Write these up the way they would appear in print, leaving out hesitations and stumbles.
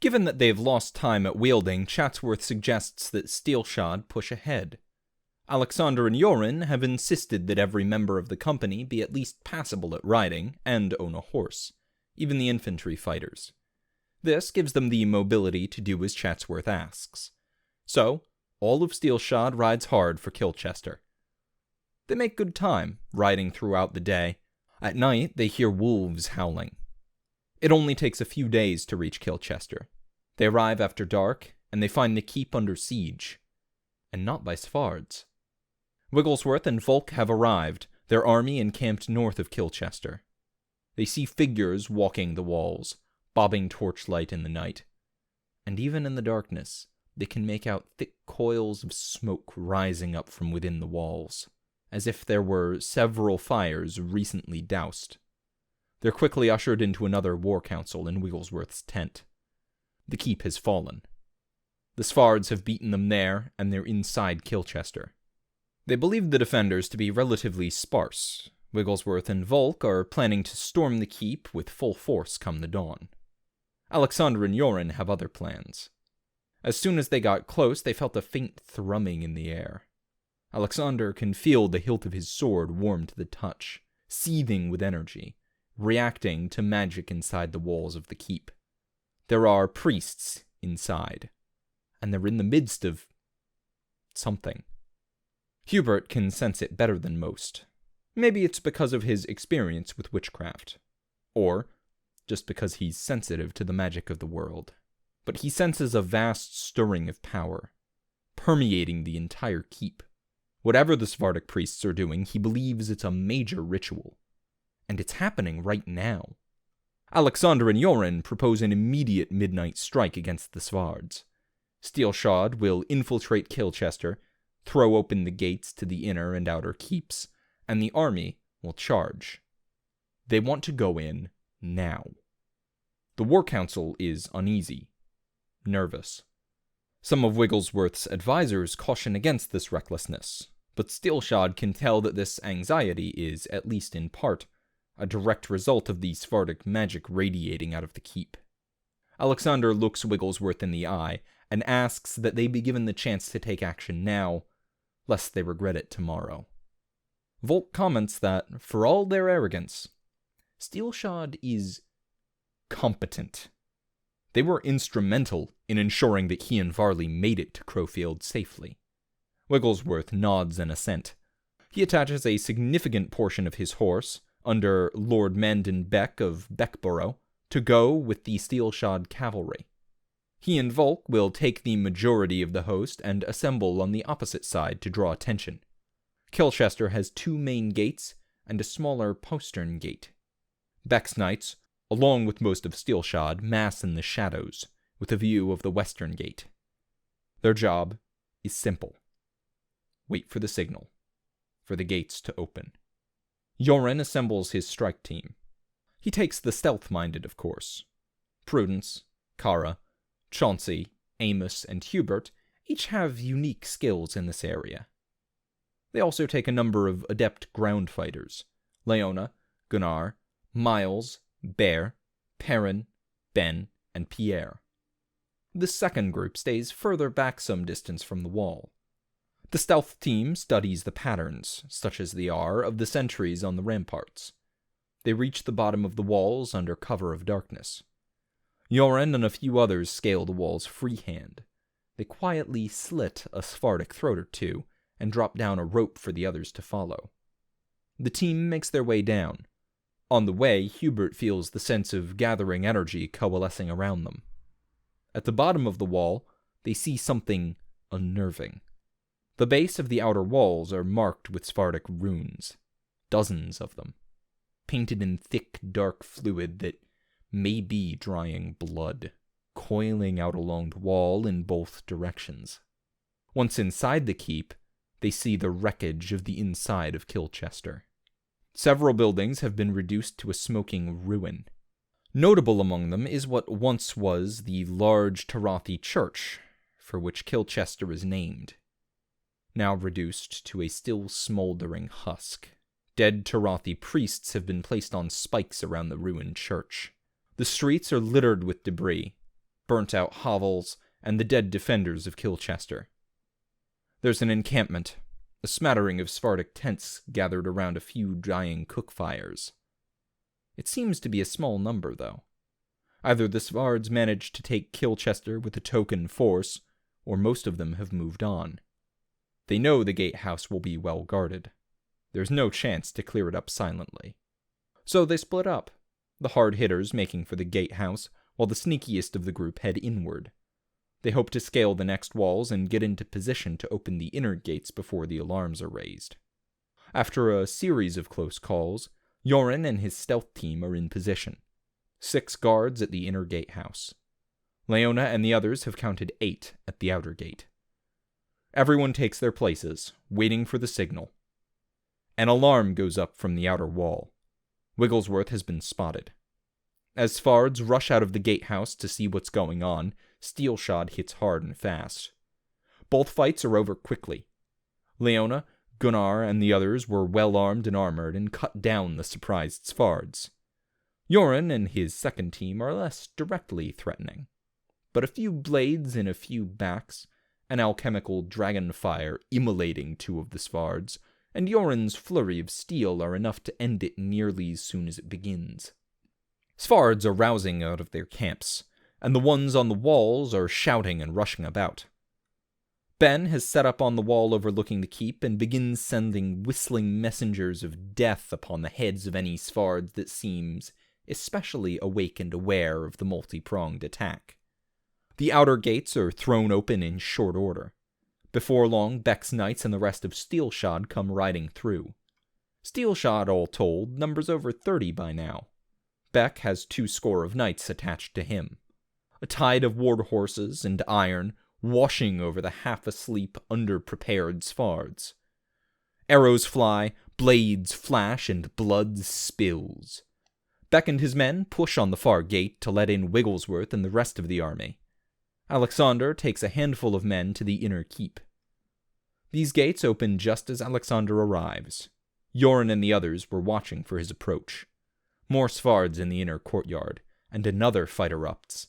Given that they've lost time at wielding, Chatsworth suggests that Steelshod push ahead. Alexander and Yoren have insisted that every member of the company be at least passable at riding and own a horse, even the infantry fighters. This gives them the mobility to do as Chatsworth asks. So, all of Steelshod rides hard for Kilchester. They make good time, riding throughout the day. At night, they hear wolves howling. It only takes a few days to reach Kilchester. They arrive after dark, and they find the keep under siege. And not by Svards. Wigglesworth and Volk have arrived, their army encamped north of Kilchester. They see figures walking the walls, bobbing torchlight in the night. And even in the darkness, they can make out thick coils of smoke rising up from within the walls, as if there were several fires recently doused. They're quickly ushered into another war council in Wigglesworth's tent. The keep has fallen. The Svards have beaten them there, and they're inside Kilchester. They believe the defenders to be relatively sparse. Wigglesworth and Volk are planning to storm the keep with full force come the dawn. Alexander and Yoren have other plans. As soon as they got close, they felt a faint thrumming in the air. Alexander can feel the hilt of his sword warm to the touch, seething with energy, reacting to magic inside the walls of the keep. There are priests inside, and they're in the midst of something. Hubert can sense it better than most. Maybe it's because of his experience with witchcraft, or just because he's sensitive to the magic of the world. But he senses a vast stirring of power, permeating the entire keep. Whatever the Svardic priests are doing, he believes it's a major ritual. And it's happening right now. Alexander and Yoren propose an immediate midnight strike against the Svards. Steelshod will infiltrate Kilchester, throw open the gates to the inner and outer keeps, and the army will charge. They want to go in now. The War Council is uneasy, nervous. Some of Wigglesworth's advisors caution against this recklessness, but Steelshod can tell that this anxiety is, at least in part, a direct result of the Svardic magic radiating out of the keep. Alexander looks Wigglesworth in the eye and asks that they be given the chance to take action now, lest they regret it tomorrow. Volk comments that, for all their arrogance, Steelshod is competent. They were instrumental in ensuring that he and Varley made it to Crowfield safely. Wigglesworth nods in assent. He attaches a significant portion of his horse, under Lord Mandan Beck of Beckborough, to go with the Steelshod cavalry. He and Volk will take the majority of the host and assemble on the opposite side to draw attention. Kilchester has 2 main gates and a smaller postern gate. Beck's knights, along with most of Steelshod, mass in the shadows, with a view of the western gate. Their job is simple. Wait for the signal, for the gates to open. Yoren assembles his strike team. He takes the stealth-minded, of course. Prudence, Kara, Chauncey, Amos, and Hubert each have unique skills in this area. They also take a number of adept ground fighters: Leona, Gunnar, Miles, Bear, Perrin, Ben, and Pierre. The second group stays further back some distance from the wall. The stealth team studies the patterns, such as they are, of the sentries on the ramparts. They reach the bottom of the walls under cover of darkness. Yoren and a few others scale the walls freehand. They quietly slit a Svardic throat or two and drop down a rope for the others to follow. The team makes their way down. On the way, Hubert feels the sense of gathering energy coalescing around them. At the bottom of the wall, they see something unnerving. The base of the outer walls are marked with Svardic runes, dozens of them, painted in thick, dark fluid that may be drying blood, coiling out along the wall in both directions. Once inside the keep, they see the wreckage of the inside of Kilchester. Several buildings have been reduced to a smoking ruin. Notable among them is what once was the large Tarathi church, for which Kilchester is named, now reduced to a still smoldering husk. Dead Tarathi priests have been placed on spikes around the ruined church. The streets are littered with debris. burnt-out hovels, and the dead defenders of Kilchester. There's an encampment, a smattering of Svardic tents gathered around a few dying cook fires. It seems to be a small number, though. Either the Svards managed to take Kilchester with a token force, or most of them have moved on. They know the gatehouse will be well guarded. There's no chance to clear it up silently. So they split up, the hard hitters making for the gatehouse, while the sneakiest of the group head inward. They hope to scale the next walls and get into position to open the inner gates before the alarms are raised. After a series of close calls, Yoren and his stealth team are in position. 6 guards at the inner gatehouse. Leona and the others have counted 8 at the outer gate. Everyone takes their places, waiting for the signal. An alarm goes up from the outer wall. Wigglesworth has been spotted. As Svards rush out of the gatehouse to see what's going on, Steelshod hits hard and fast. Both fights are over quickly. Leona, Gunnar, and the others were well armed and armored and cut down the surprised Svards. Yoren and his second team are less directly threatening. But a few blades in a few backs, an alchemical dragon fire immolating 2 of the Svards, and Yoren's flurry of steel are enough to end it nearly as soon as it begins. Svards are rousing out of their camps, and the ones on the walls are shouting and rushing about. Ben has set up on the wall overlooking the keep and begins sending whistling messengers of death upon the heads of any Svard that seems especially awake and aware of the multi-pronged attack. The outer gates are thrown open in short order. Before long, Beck's knights and the rest of Steelshod come riding through. Steelshod, all told, numbers over 30 by now. Beck has 2 score of knights attached to him. A tide of war horses and iron washing over the half-asleep, under-prepared Svards. Arrows fly, blades flash, and blood spills. Beck and his men push on the far gate to let in Wigglesworth and the rest of the army. Alexander takes a handful of men to the inner keep. These gates open just as Alexander arrives. Yoren and the others were watching for his approach. More Svards in the inner courtyard, and another fight erupts.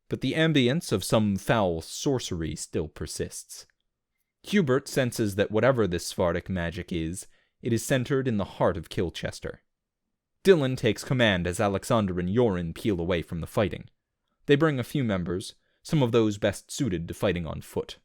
But the ambience of some foul sorcery still persists. Hubert senses that whatever this Svardic magic is, it is centered in the heart of Kilchester. Dylan takes command as Alexander and Yoren peel away from the fighting. They bring a few members, some of those best suited to fighting on foot.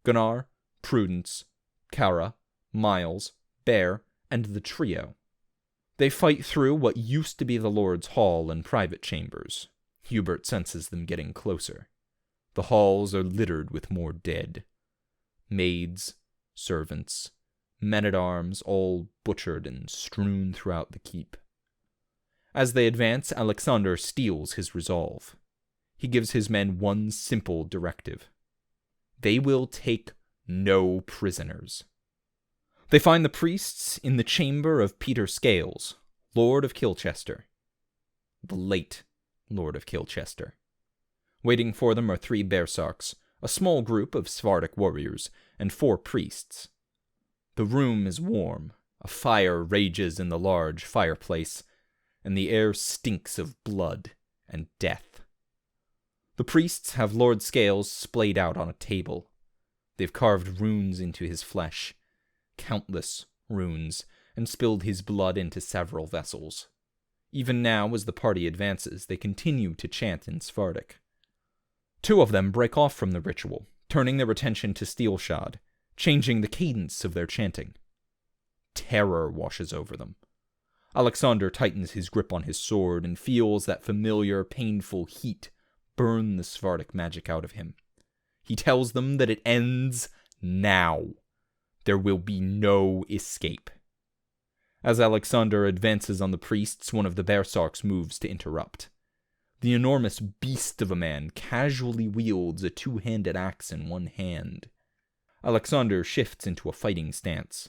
Gunnar, Prudence, Kara, Miles, Bear, and the trio. They fight through what used to be the Lord's Hall and private chambers. Hubert senses them getting closer. The halls are littered with more dead. Maids, servants, men-at-arms, all butchered and strewn throughout the keep. As they advance, Alexander steels his resolve. He gives his men one simple directive. They will take no prisoners. They find the priests in the chamber of Peter Scales, Lord of Kilchester. The late Lord of Kilchester. Waiting for them are 3 Bearsarks, a small group of Svardic warriors, and 4 priests. The room is warm. A fire rages in the large fireplace, and the air stinks of blood and death. The priests have Lord Scales splayed out on a table. They've carved runes into his flesh, countless runes, and spilled his blood into several vessels. Even now, as the party advances, they continue to chant in Svardic. 2 of them break off from the ritual, turning their attention to Steelshod, changing the cadence of their chanting. Terror washes over them. Alexander tightens his grip on his sword and feels that familiar, painful heat burn the Svardic magic out of him. He tells them that it ends now. There will be no escape. As Alexander advances on the priests, one of the Bearsarks moves to interrupt. The enormous beast of a man casually wields a 2-handed axe in one hand. Alexander shifts into a fighting stance.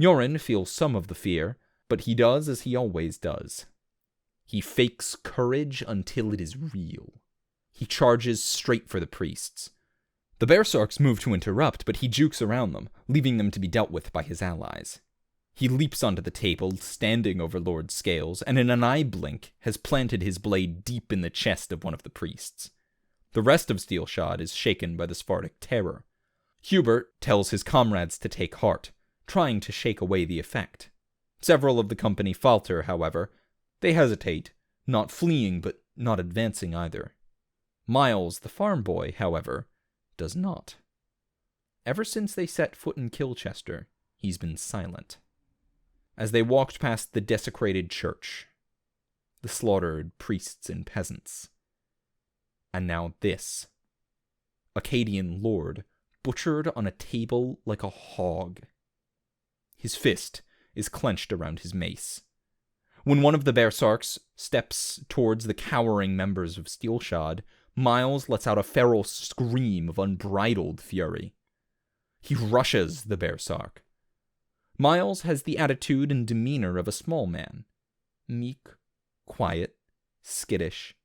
Yoren feels some of the fear, but he does as he always does. He fakes courage until it is real. He charges straight for the priests. The Bearsarks move to interrupt, but he jukes around them, leaving them to be dealt with by his allies. He leaps onto the table, standing over Lord Scales, and in an eye blink has planted his blade deep in the chest of one of the priests. The rest of Steelshod is shaken by the Sephardic terror. Hubert tells his comrades to take heart, trying to shake away the effect. Several of the company falter, however. They hesitate, not fleeing but not advancing either. Miles, the farm boy, however, does not. Ever since they set foot in Kilchester, he's been silent. As they walked past the desecrated church, the slaughtered priests and peasants, and now this. Akkadian lord, butchered on a table like a hog. His fist is clenched around his mace. When one of the Bearsarks steps towards the cowering members of Steelshod, Miles lets out a feral scream of unbridled fury. He rushes the Bearsark. Miles has the attitude and demeanor of a small man. Meek, quiet, skittish.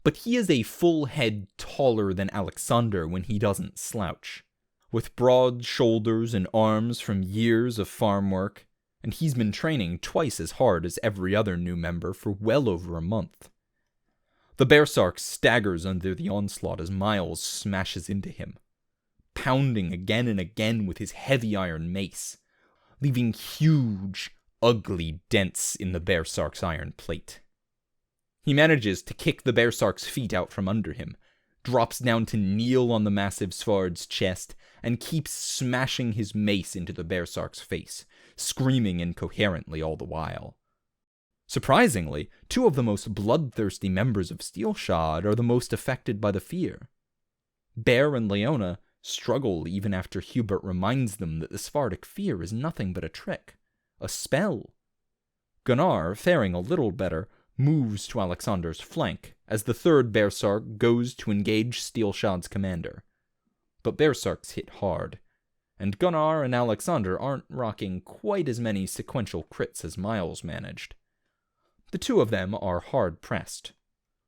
But he is a full head taller than Alexander when he doesn't slouch. With broad shoulders and arms from years of farm work, and he's been training twice as hard as every other new member for well over a month. The Bearsark staggers under the onslaught as Miles smashes into him, pounding again and again with his heavy iron mace, leaving huge, ugly dents in the Bearsark's iron plate. He manages to kick the Bearsark's feet out from under him, drops down to kneel on the massive Svard's chest, and keeps smashing his mace into the Bearsark's face, screaming incoherently all the while. Surprisingly, two of the most bloodthirsty members of Steelshod are the most affected by the fear. Bear and Leona struggle even after Hubert reminds them that the Sephardic fear is nothing but a trick, a spell. Gunnar, faring a little better, moves to Alexander's flank as the third Bearsark goes to engage Steelshod's commander. But Bearsarks hit hard, and Gunnar and Alexander aren't rocking quite as many sequential crits as Miles managed. The two of them are hard-pressed.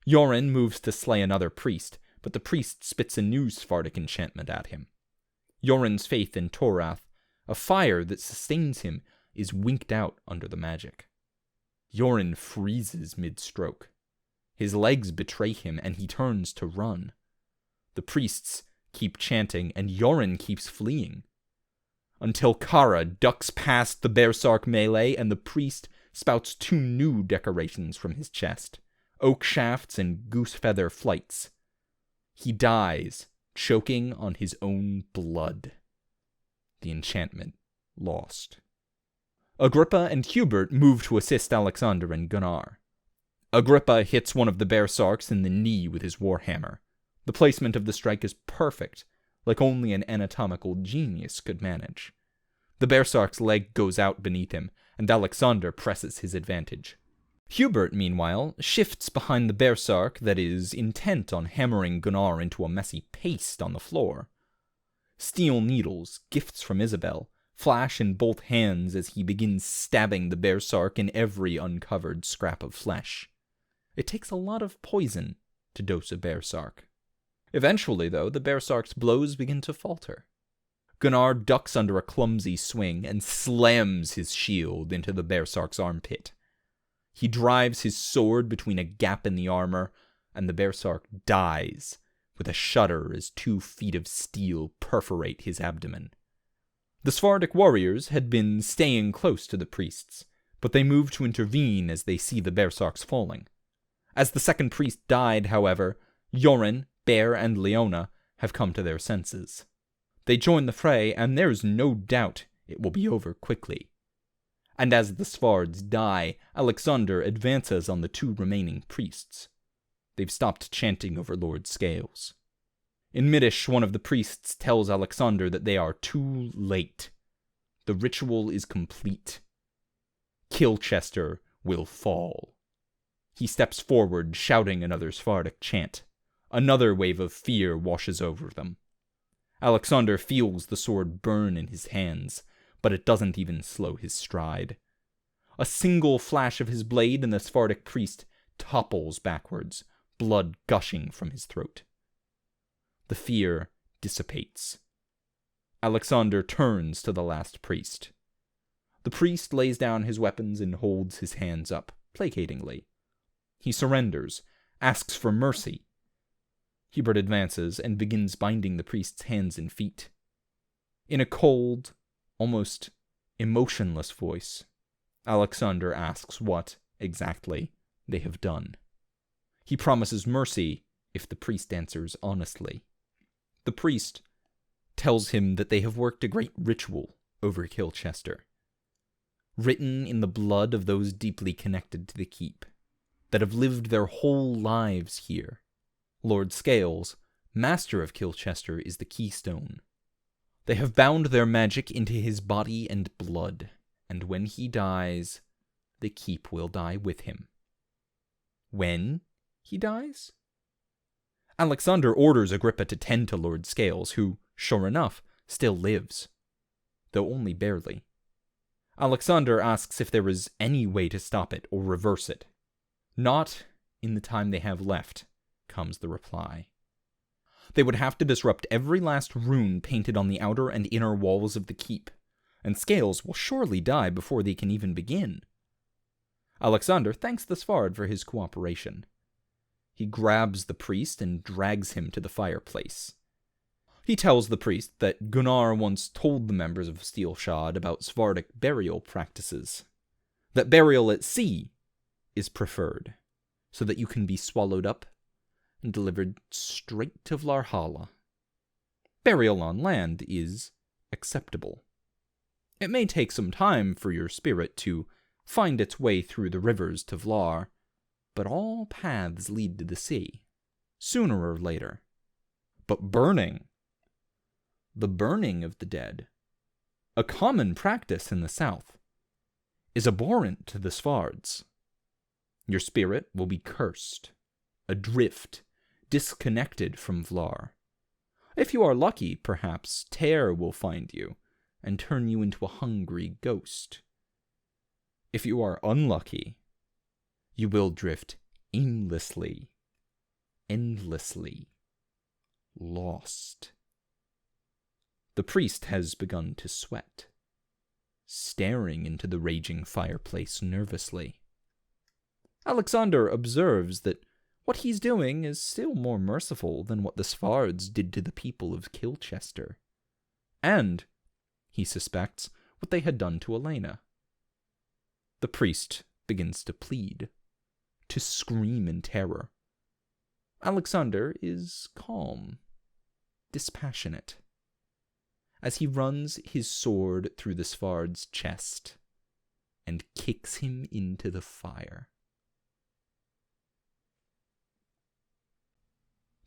Yoren moves to slay another priest, but the priest spits a new Sephardic enchantment at him. Yoren's faith in Torath, a fire that sustains him, is winked out under the magic. Yoren freezes mid-stroke. His legs betray him, and he turns to run. The priests keep chanting, and Yoren keeps fleeing. Until Kara ducks past the Bearsark melee, and the priest spouts two new decorations from his chest, oak shafts and goose feather flights. He dies, choking on his own blood. The enchantment lost. Agrippa and Hubert move to assist Alexander and Gunnar. Agrippa hits one of the Bearsarks in the knee with his warhammer. The placement of the strike is perfect, like only an anatomical genius could manage. The Bearsark's leg goes out beneath him, and Alexander presses his advantage. Hubert, meanwhile, shifts behind the Bearsark that is intent on hammering Gunnar into a messy paste on the floor. Steel needles, gifts from Isabel, flash in both hands as he begins stabbing the Bearsark in every uncovered scrap of flesh. It takes a lot of poison to dose a Bearsark. Eventually, though, the Bearsark's blows begin to falter. Gunnar ducks under a clumsy swing and slams his shield into the Bearsark's armpit. He drives his sword between a gap in the armor, and the Bearsark dies, with a shudder as 2 feet of steel perforate his abdomen. The Sephardic warriors had been staying close to the priests, but they move to intervene as they see the Bearsarks falling. As the second priest died, however, Yoren, Bear, and Leona have come to their senses. They join the fray, and there's no doubt it will be over quickly. And as the Svards die, Alexander advances on the 2 remaining priests. They've stopped chanting over Lord Scales. In Middish, one of the priests tells Alexander that they are too late. The ritual is complete. Kilchester will fall. He steps forward, shouting another Sephardic chant. Another wave of fear washes over them. Alexander feels the sword burn in his hands, but it doesn't even slow his stride. A single flash of his blade and the Sephardic priest topples backwards, blood gushing from his throat. The fear dissipates. Alexander turns to the last priest. The priest lays down his weapons and holds his hands up, placatingly. He surrenders, asks for mercy. Hubert advances and begins binding the priest's hands and feet. In a cold, almost emotionless voice, Alexander asks what, exactly, they have done. He promises mercy if the priest answers honestly. The priest tells him that they have worked a great ritual over Kilchester, written in the blood of those deeply connected to the keep, that have lived their whole lives here. Lord Scales, master of Kilchester, is the keystone. They have bound their magic into his body and blood, and when he dies, the keep will die with him. When he dies? Alexander orders Agrippa to tend to Lord Scales, who, sure enough, still lives, though only barely. Alexander asks if there is any way to stop it or reverse it. Not in the time they have left, comes the reply. They would have to disrupt every last rune painted on the outer and inner walls of the keep, and Scales will surely die before they can even begin. Alexander thanks the Svard for his cooperation. He grabs the priest and drags him to the fireplace. He tells the priest that Gunnar once told the members of Steelshod about Svardic burial practices, that burial at sea is preferred, so that you can be swallowed up and delivered straight to Valhalla. Burial on land is acceptable. It may take some time for your spirit to find its way through the rivers to Vlar, but all paths lead to the sea, sooner or later. But burning, the burning of the dead, a common practice in the south, is abhorrent to the Svards. Your spirit will be cursed, adrift, disconnected from Vlar. If you are lucky, perhaps Tear will find you and turn you into a hungry ghost. If you are unlucky, you will drift aimlessly, endlessly, lost. The priest has begun to sweat, staring into the raging fireplace nervously. Alexander observes that what he's doing is still more merciful than what the Svards did to the people of Kilchester, and, he suspects, what they had done to Elena. The priest begins to plead, to scream in terror. Alexander is calm, dispassionate, as he runs his sword through the Svard's chest and kicks him into the fire.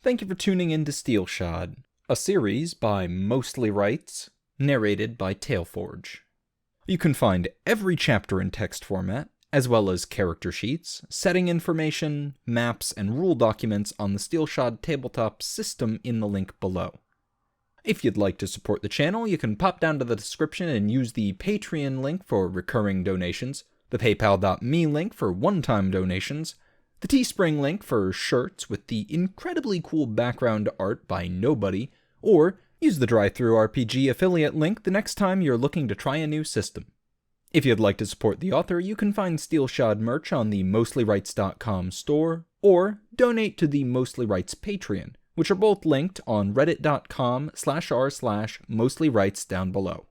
Thank you for tuning in to Steelshod, a series by Mostly Rights, narrated by Tailforge. You can find every chapter in text format, as well as character sheets, setting information, maps, and rule documents on the Steelshod tabletop system in the link below. If you'd like to support the channel, you can pop down to the description and use the Patreon link for recurring donations, the paypal.me link for one-time donations, the Teespring link for shirts with the incredibly cool background art by Nobody, or use the DriveThruRPG affiliate link the next time you're looking to try a new system. If you'd like to support the author, you can find Steelshod merch on the MostlyRights.com store, or donate to the Mostly Rights Patreon, which are both linked on reddit.com/r/mostlyrights down below.